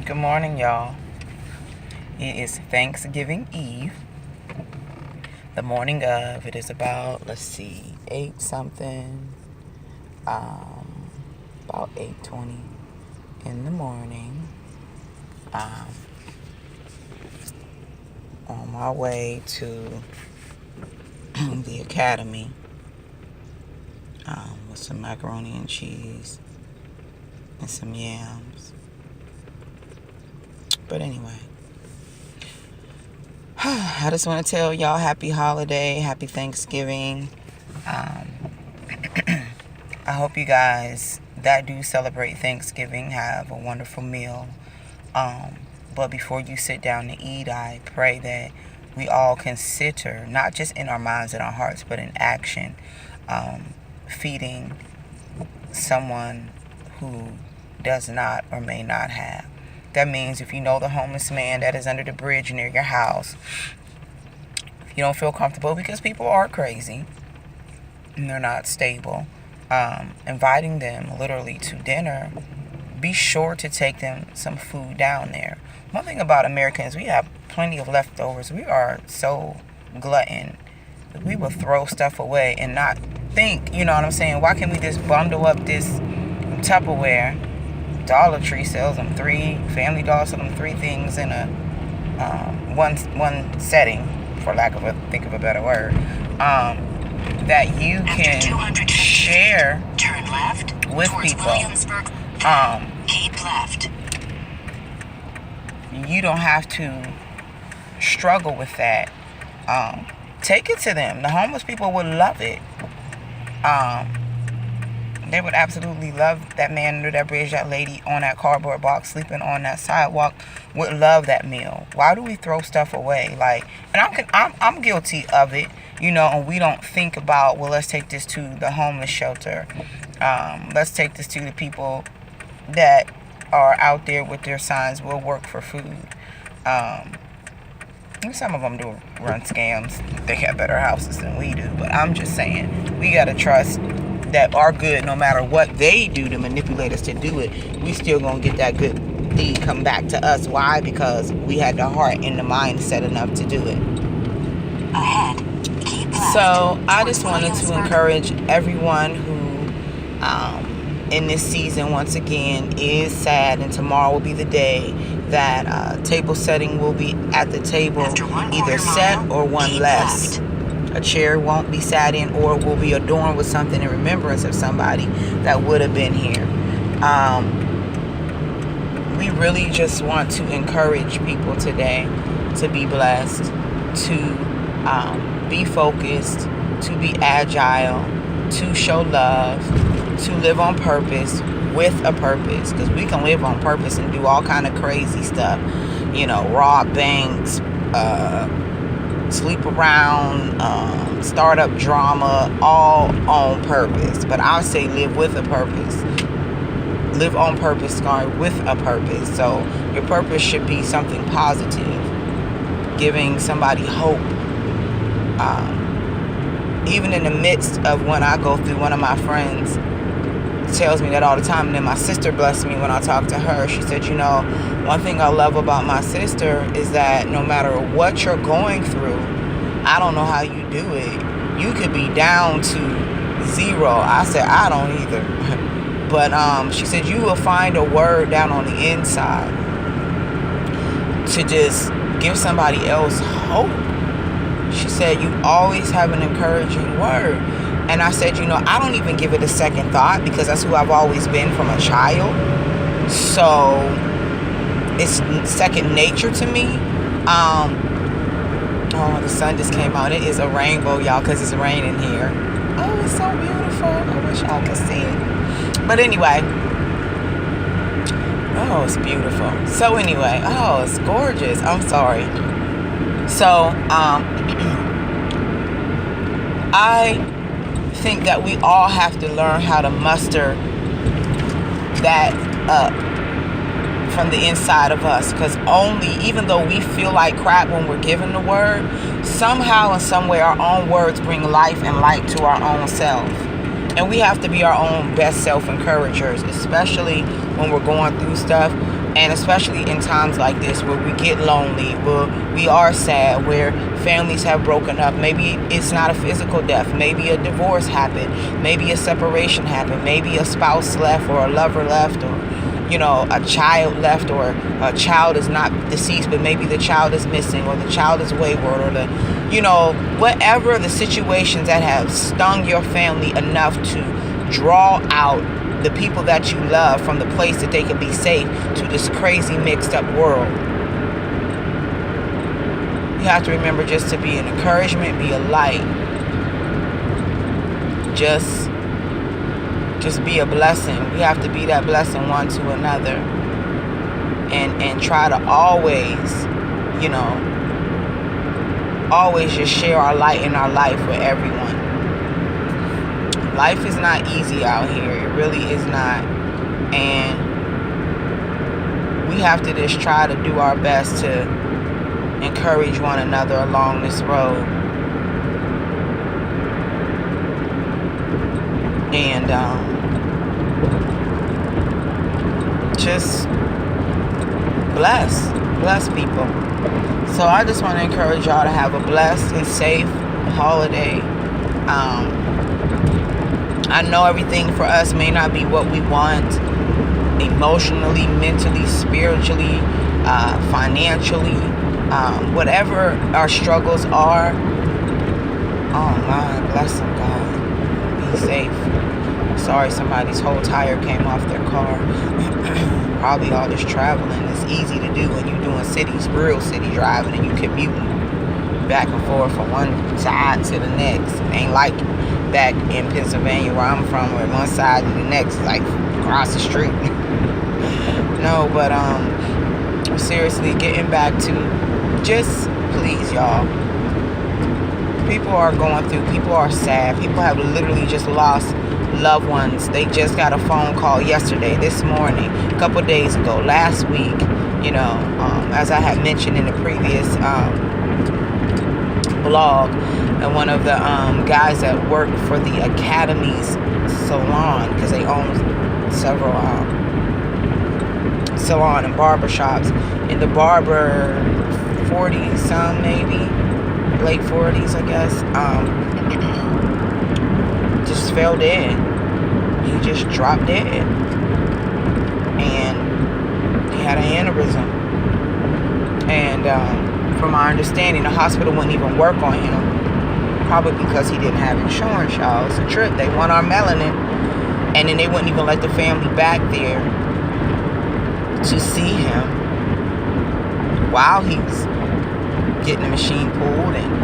Good morning, y'all. It is Thanksgiving Eve, the morning of. It is about, 8 something, about 8:20 in the morning. On my way to the academy with some macaroni and cheese and some yams. But anyway, I just want to tell y'all happy holiday, happy Thanksgiving. I hope you guys that do celebrate Thanksgiving have a wonderful meal. But before you sit down to eat, I pray that we all consider, not just in our minds and our hearts, but in action, feeding someone who does not or may not have. That means if you know the homeless man that is under the bridge near your house, if you don't feel comfortable, because people are crazy and they're not stable, inviting them literally to dinner, be sure to take them some food down there. One thing about Americans, we have plenty of leftovers. We are so glutton. We will throw stuff away and not think, you know what I'm saying? Why can't we just bundle up this Tupperware? Dollar Tree sells them 3, Family Dollar sells them 3 things in a one setting, for lack of a better word, that you can share turn left with towards people. Williamsburg. Keep left. You don't have to struggle with that. Take it to them. The homeless people would love it. They would absolutely love that man under that bridge, that lady on that cardboard box sleeping on that sidewalk would love that meal. Why do we throw stuff away? And I'm guilty of it, and we don't think about, well, let's take this to the homeless shelter. Let's take this to the people that are out there with their signs, will work for food. And some of them do run scams. They have better houses than we do. But I'm just saying, we got to trust that are good, no matter what they do to manipulate us to do it, we still gonna get that good deed come back to us. Why? Because we had the heart and the mindset enough to do it. Ahead, keep left. So I just wanted to encourage everyone who in this season, once again, is sad, and tomorrow will be the day that table setting will be at the table, either set or one less. A chair won't be sat in, or will be adorned with something in remembrance of somebody that would have been here. We really just want to encourage people today to be blessed, to be focused, to be agile, to show love, to live on purpose with a purpose. Because we can live on purpose and do all kind of crazy stuff, rob banks, sleep around, startup drama, all on purpose. But I'll say live with a purpose. Live on purpose, with a purpose. So your purpose should be something positive, giving somebody hope. Even in the midst of when I go through, one of my friends tells me that all the time, and then my sister blessed me when I talked to her. She said, one thing I love about my sister is that no matter what you're going through, I don't know how you do it. You could be down to 0. I said, I don't either. But she said, you will find a word down on the inside to just give somebody else hope. She said, you always have an encouraging word. And I said, I don't even give it a second thought, because that's who I've always been from a child. So it's second nature to me. The sun just came out. It is a rainbow, y'all, because it's raining here. Oh, it's so beautiful. I wish y'all could see it. But anyway. Oh, it's beautiful. So anyway. Oh, it's gorgeous. I'm sorry. So, I think that we all have to learn how to muster that up from the inside of us, because even though we feel like crap when we're given the word, somehow and some way our own words bring life and light to our own self. And we have to be our own best self encouragers, especially when we're going through stuff. And especially in times like this where we get lonely, where we are sad, where families have broken up. Maybe it's not a physical death. Maybe a divorce happened. Maybe a separation happened. Maybe a spouse left, or a lover left, or a child left, or a child is not deceased, but maybe the child is missing, or the child is wayward, or whatever the situations that have stung your family enough to draw out the people that you love from the place that they could be safe to this crazy mixed up world. You have to remember just to be an encouragement, be a light. Just be a blessing. We have to be that blessing one to another. And try to always, always just share our light in our life with everyone. Life is not easy out here. It really is not. And we have to just try to do our best to encourage one another along this road. And just bless people. So I just want to encourage y'all to have a blessed and safe holiday. I know everything for us may not be what we want emotionally, mentally, spiritually, financially, whatever our struggles are. Oh my, bless them, God. Be safe. Sorry, somebody's whole tire came off their car. Probably all this traveling is easy to do when you're doing real city driving, and you commuting back and forth from one side to the next. Ain't like back in Pennsylvania where I'm from, where one side to the next is like across the street. No, but seriously, getting back to just please, y'all. People are going through, people are sad, people have literally just lost loved ones. They just got a phone call yesterday, this morning, a couple days ago, last week, as I had mentioned in the previous blog, and one of the guys that work for the Academy's salon, because they own several salon and barber shops, and the barber 40 some, maybe late 40s, I guess, just fell dead. He just dropped dead, and he had an aneurysm. And from my understanding, the hospital wouldn't even work on him, probably because he didn't have insurance, y'all. It's a trip. They want our melanin, and then they wouldn't even let the family back there to see him while he was getting the machine pulled. And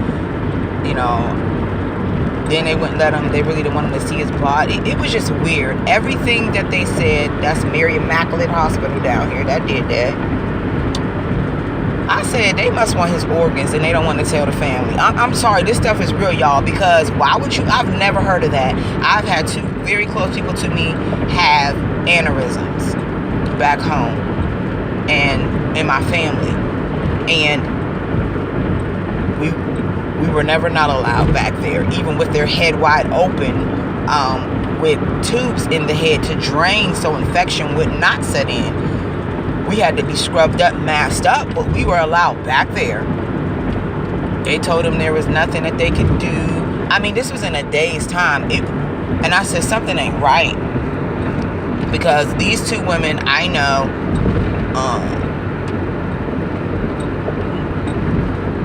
then they wouldn't let him. They really didn't want him to see his body. It was just weird. Everything that they said, that's Mary Immaculate Hospital down here that did that. I said they must want his organs, and they don't want to tell the family. I'm sorry, this stuff is real, y'all, because why would you? I've never heard of that. I've had two very close people to me have aneurysms back home and in my family, and we were never not allowed back there, even with their head wide open, with tubes in the head to drain so infection would not set in. We had to be scrubbed up, masked up, but we were allowed back there. They told them there was nothing that they could do. I mean, this was in a day's time. And I said, something ain't right. Because these two women, I know,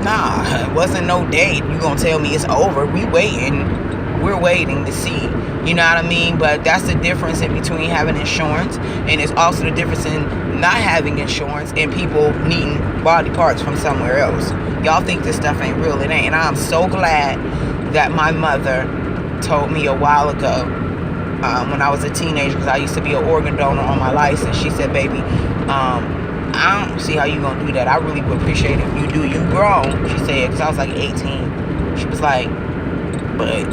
it wasn't no date. You gonna tell me it's over. We're waiting to see. You know what I mean? But that's the difference in between having insurance, and it's also the difference in not having insurance and people needing body parts from somewhere else. Y'all think this stuff ain't real. It ain't. And I'm so glad that my mother told me a while ago, when I was a teenager, because I used to be an organ donor on my license. She said, baby, I don't see how you gonna do that. I really would appreciate it if you do. You grown, she said, because I was like 18. She was like, but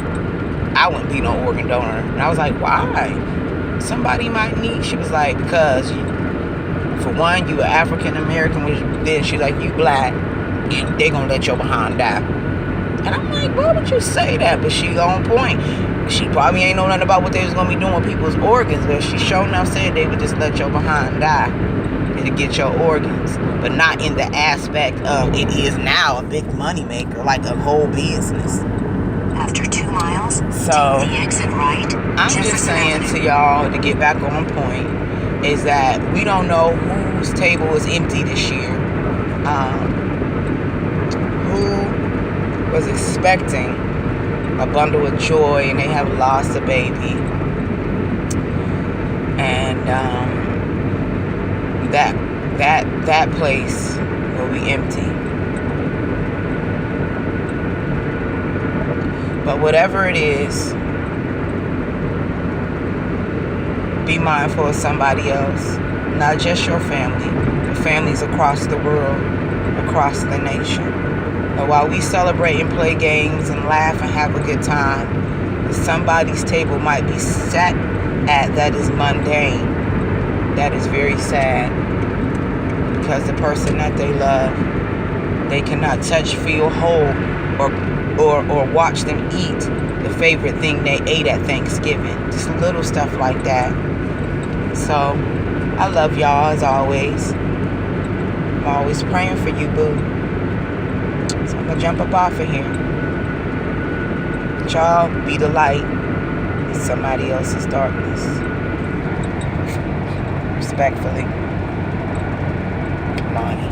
I wouldn't be no organ donor. And I was like, why? Somebody might need. She was like, because for one, you are African American, which then she's like, you black, and they gonna let your behind die. And I'm like, why would you say that? But she on point. She probably ain't know nothing about what they was gonna be doing with people's organs, but she sure enough said they would just let your behind die to get your organs, but not in the aspect of it is now a big money maker, like a whole business. After 2 miles, So take the exit right. I'm just saying to y'all, to get back on point, is that we don't know whose table is empty this year. Who was expecting a bundle of joy and they have lost a baby, and that place will be empty. But whatever it is, be mindful of somebody else, not just your family, but families across the world, across the nation. And while we celebrate and play games and laugh and have a good time, somebody's table might be sat at that is mundane. That is very sad, because the person that they love, they cannot touch, feel, hold, or watch them eat the favorite thing they ate at Thanksgiving. Just little stuff like that. So I love y'all as always. I'm always praying for you, boo. So I'm gonna jump up off of here. But y'all be the light in somebody else's darkness. Respectfully, Lonnie.